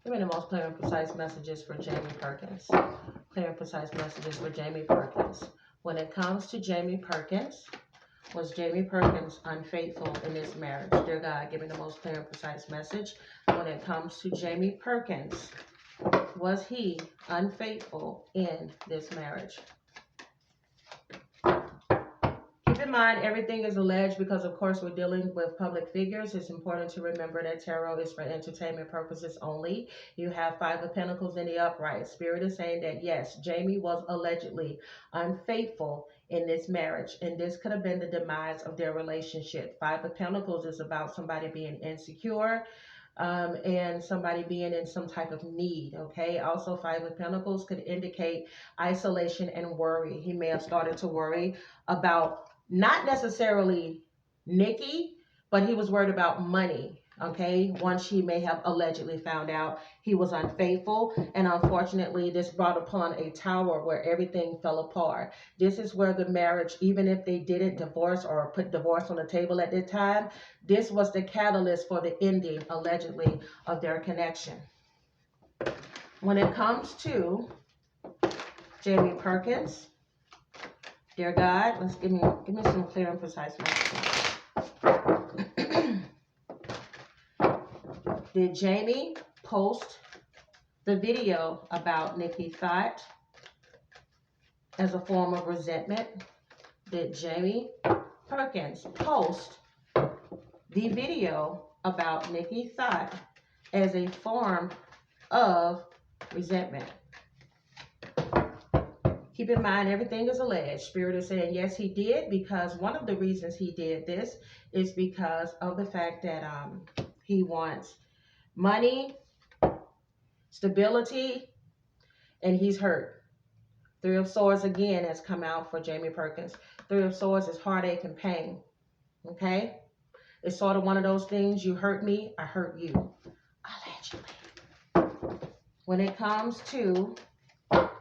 Give me the most clear and precise messages for Jamie Perkins. Clear and precise messages for Jamie Perkins. When it comes to Jamie Perkins, was Jamie Perkins unfaithful in this marriage? Dear God, give me the most clear and precise message. When it comes to Jamie Perkins, was he unfaithful in this marriage? Keep in mind, everything is alleged because, of course, we're dealing with public figures. It's important to remember that tarot is for entertainment purposes only. You have Five of Pentacles in the upright. Spirit is saying that, yes, Jamie was allegedly unfaithful in this marriage, and this could have been the demise of their relationship. Five of Pentacles is about somebody being insecure, and somebody being in some type of need, okay? Also, Five of Pentacles could indicate isolation and worry. He may have started to worry about not necessarily Nikki, but he was worried about money, okay? Once he may have allegedly found out he was unfaithful, and unfortunately, this brought upon a tower where everything fell apart. This is where the marriage, even if they didn't divorce or put divorce on the table at that time, this was the catalyst for the ending, allegedly, of their connection. When it comes to Jamie Perkins, dear God, let's give me some clear and precise messages. Did Jamie post the video about Nikki Thot as a form of resentment? Did Jamie Perkins post the video about Nikki Thot as a form of resentment? Keep in mind, everything is alleged. Spirit is saying, yes, he did, because one of the reasons he did this is because of the fact that he wants money, stability, and he's hurt. Three of Swords again has come out for Jamie Perkins. Three of Swords is heartache and pain. Okay? It's sort of one of those things, you hurt me, I hurt you. Allegedly. When it comes to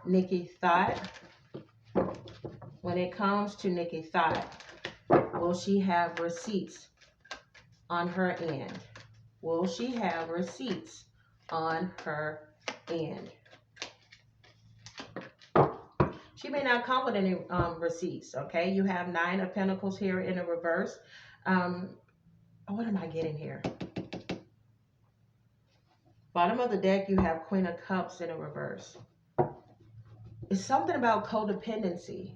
Nikki Thot, will she have receipts on her end? Will she have receipts on her end? She may not come with any receipts, okay? You have 9 of Pentacles here in the reverse. What am I getting here? Bottom of the deck, you have Queen of Cups in a reverse. It's something about codependency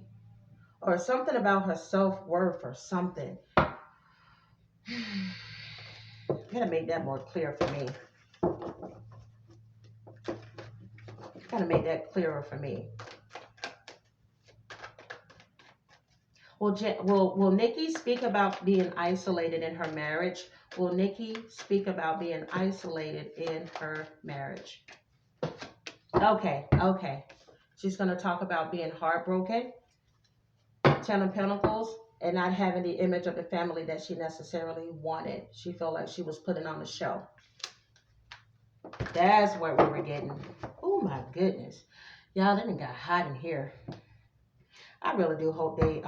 or something about her self-worth or something. Gotta make that more clear for me. Gotta make that clearer for me. Will Nikki speak about being isolated in her marriage? Will Nikki speak about being isolated in her marriage? Okay. She's going to talk about being heartbroken, 10 of Pentacles, and not having the image of the family that she necessarily wanted. She felt like she was putting on a show. That's what we were getting. Oh my goodness. Y'all, it got hot in here. I really do hope they,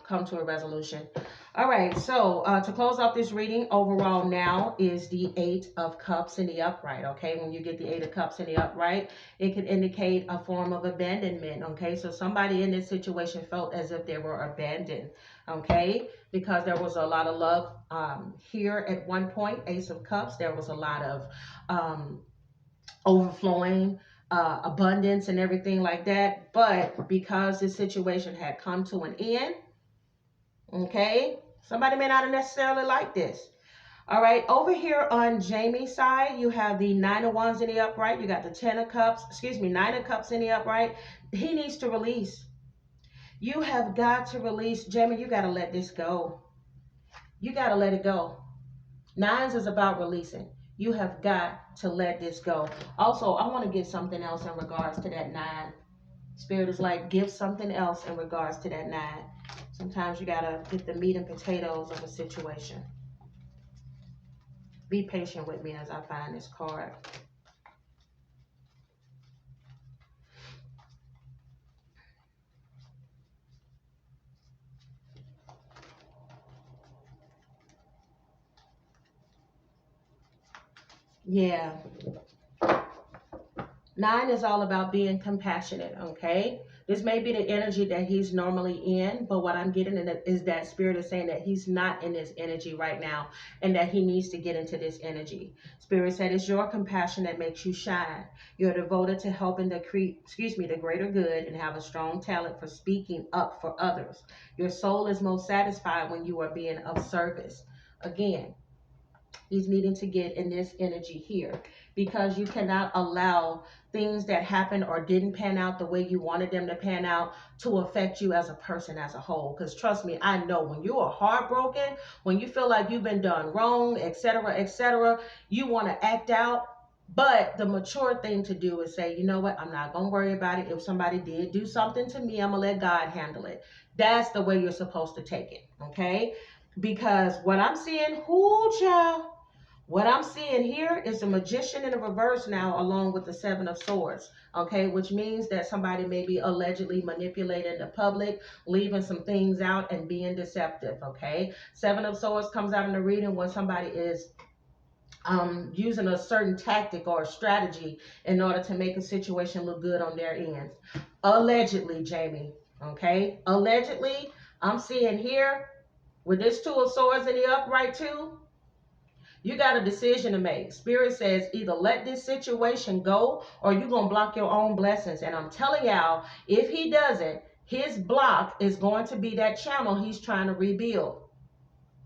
come to a resolution. All right, so to close off this reading, overall now is the 8 of Cups in the upright, okay? When you get the 8 of Cups in the upright, it can indicate a form of abandonment, okay? So somebody in this situation felt as if they were abandoned, okay? Because there was a lot of love here at one point, Ace of Cups. There was a lot of overflowing abundance and everything like that, but because this situation had come to an end, okay, somebody may not necessarily like this. All right, over here on Jamie's side, you have the 9 of Wands in the upright. You got the 9 of Cups in the upright. He needs to release. You have got to release. Jamie, you got to let this go. You got to let it go. 9s is about releasing. You have got to let this go. Also, I want to get something else in regards to that 9. Spirit is like, give something else in regards to that 9. Sometimes you got to get the meat and potatoes of a situation. Be patient with me as I find this card. Yeah. 9 is all about being compassionate, okay? This may be the energy that he's normally in, but what I'm getting in is that Spirit is saying that he's not in this energy right now and that he needs to get into this energy. Spirit said it's your compassion that makes you shine. You're devoted to helping the greater good and have a strong talent for speaking up for others. Your soul is most satisfied when you are being of service. Again, he's needing to get in this energy here because you cannot allow things that happened or didn't pan out the way you wanted them to pan out to affect you as a person as a whole. Because trust me, I know when you are heartbroken, when you feel like you've been done wrong, etc., you want to act out. But the mature thing to do is say, you know what, I'm not going to worry about it. If somebody did do something to me, I'm going to let God handle it. That's the way you're supposed to take it, okay? Because what I'm seeing, child, what I'm seeing here is a magician in a reverse now, along with the 7 of Swords, okay, which means that somebody may be allegedly manipulating the public, leaving some things out and being deceptive, okay? 7 of Swords comes out in the reading when somebody is using a certain tactic or a strategy in order to make a situation look good on their ends. Allegedly, Jamie, okay? Allegedly, I'm seeing here with this 2 of Swords in the upright too, you got a decision to make. Spirit says either let this situation go or you're going to block your own blessings. And I'm telling y'all, if he doesn't, his block is going to be that channel he's trying to rebuild.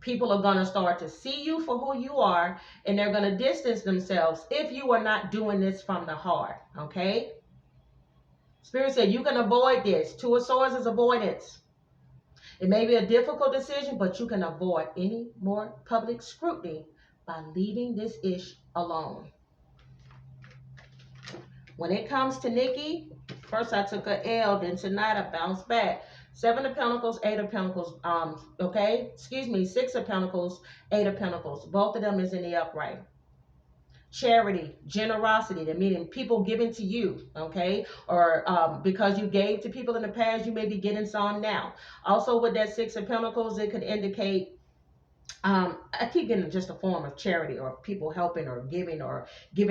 People are going to start to see you for who you are, and they're going to distance themselves if you are not doing this from the heart, okay? Spirit said you can avoid this. 2 of Swords is avoidance. It may be a difficult decision, but you can avoid any more public scrutiny by leaving this ish alone. When it comes to Nikki, first I took a L, then tonight I bounced back. 7 of Pentacles, 8 of Pentacles, okay? Excuse me, 6 of Pentacles, 8 of Pentacles. Both of them is in the upright. Charity, generosity, that meaning people giving to you, okay? Or because you gave to people in the past, you may be getting some now. Also with that 6 of Pentacles, it could indicate I keep getting just a form of charity or people helping or giving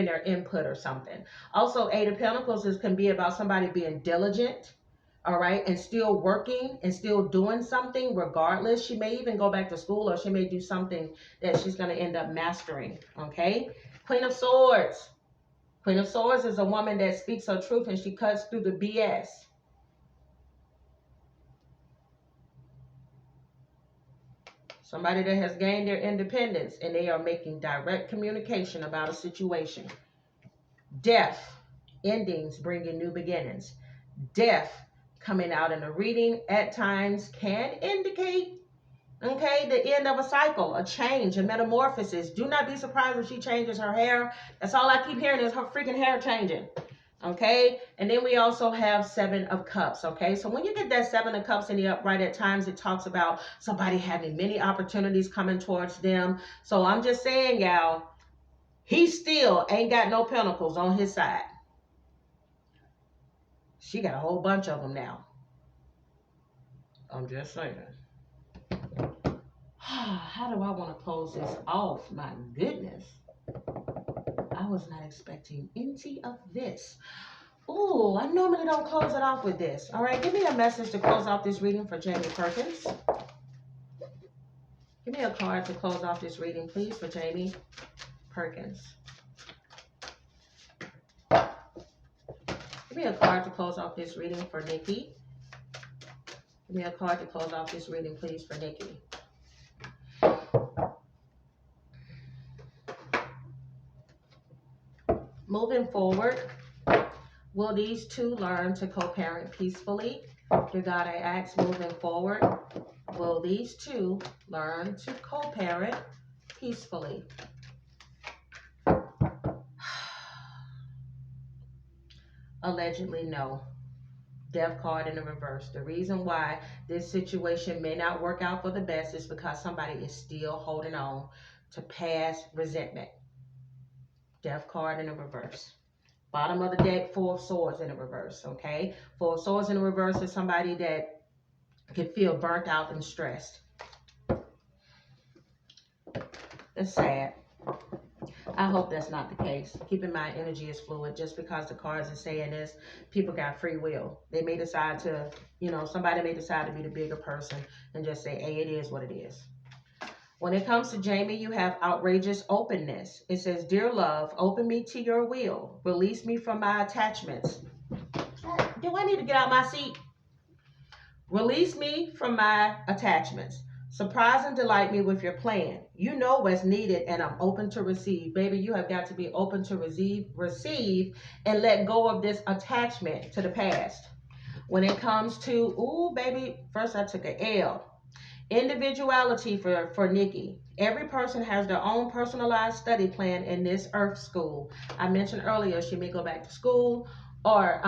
their input or something. Also, 8 of Pentacles can be about somebody being diligent, all right, and still working and still doing something regardless. She may even go back to school, or she may do something that she's going to end up mastering, okay? Queen of Swords. Queen of Swords is a woman that speaks her truth and she cuts through the BS. Somebody that has gained their independence and they are making direct communication about a situation. Death, endings bringing new beginnings. Death coming out in a reading at times can indicate, okay, the end of a cycle, a change, a metamorphosis. Do not be surprised if she changes her hair. That's all I keep hearing is her freaking hair changing. Okay, and then we also have 7 of Cups. Okay, so when you get that 7 of Cups in the upright, at times it talks about somebody having many opportunities coming towards them. So I'm just saying, y'all, he still ain't got no pentacles on his side. She got a whole bunch of them now. I'm just saying. How do I want to close this off? My goodness. I was not expecting any of this. Ooh, I normally don't close it off with this. All right, give me a message to close off this reading for Jamie Perkins. Give me a card to close off this reading, please, for Jamie Perkins. Give me a card to close off this reading for Nikki. Give me a card to close off this reading, please, for Nikki. Moving forward, will these two learn to co-parent peacefully? Dear God, I ask, moving forward, will these two learn to co-parent peacefully? Allegedly, no. Death card in the reverse. The reason why this situation may not work out for the best is because somebody is still holding on to past resentment. Death card in the reverse. Bottom of the deck, 4 of Swords in the reverse, okay? 4 of Swords in the reverse is somebody that can feel burnt out and stressed. It's sad. I hope that's not the case. Keep in mind, energy is fluid. Just because the cards are saying this, people got free will. They may decide to, somebody may decide to be the bigger person and just say, hey, it is what it is. When it comes to Jamie, you have outrageous openness. It says, dear love, open me to your will. Release me from my attachments. Do I need to get out my seat? Release me from my attachments. Surprise and delight me with your plan. You know what's needed and I'm open to receive. Baby, you have got to be open to receive and let go of this attachment to the past. When it comes to, ooh, baby, first I took an L. Individuality for Nikki. Every person has their own personalized study plan in this Earth school. I mentioned earlier she may go back to school, or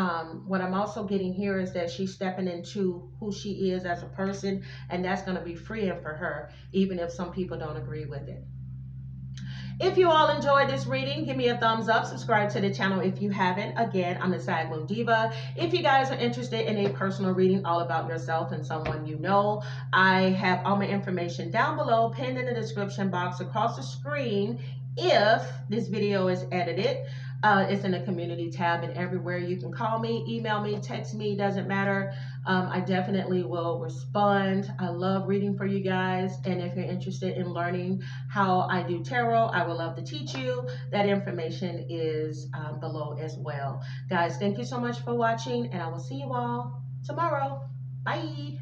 what I'm also getting here is that she's stepping into who she is as a person, and that's going to be freeing for her, even if some people don't agree with it. If you all enjoyed this reading, give me a thumbs up. Subscribe to the channel if you haven't. Again, I'm the Sag Moon Diva. If you guys are interested in a personal reading all about yourself and someone you know, I have all my information down below, pinned in the description box across the screen. If this video is edited, it's in the community tab, and everywhere you can call me, email me, text me, doesn't matter. I definitely will respond. I love reading for you guys, and if you're interested in learning how I do tarot, I would love to teach you. That information is below as well. Guys, thank you so much for watching, and I will see you all tomorrow. Bye.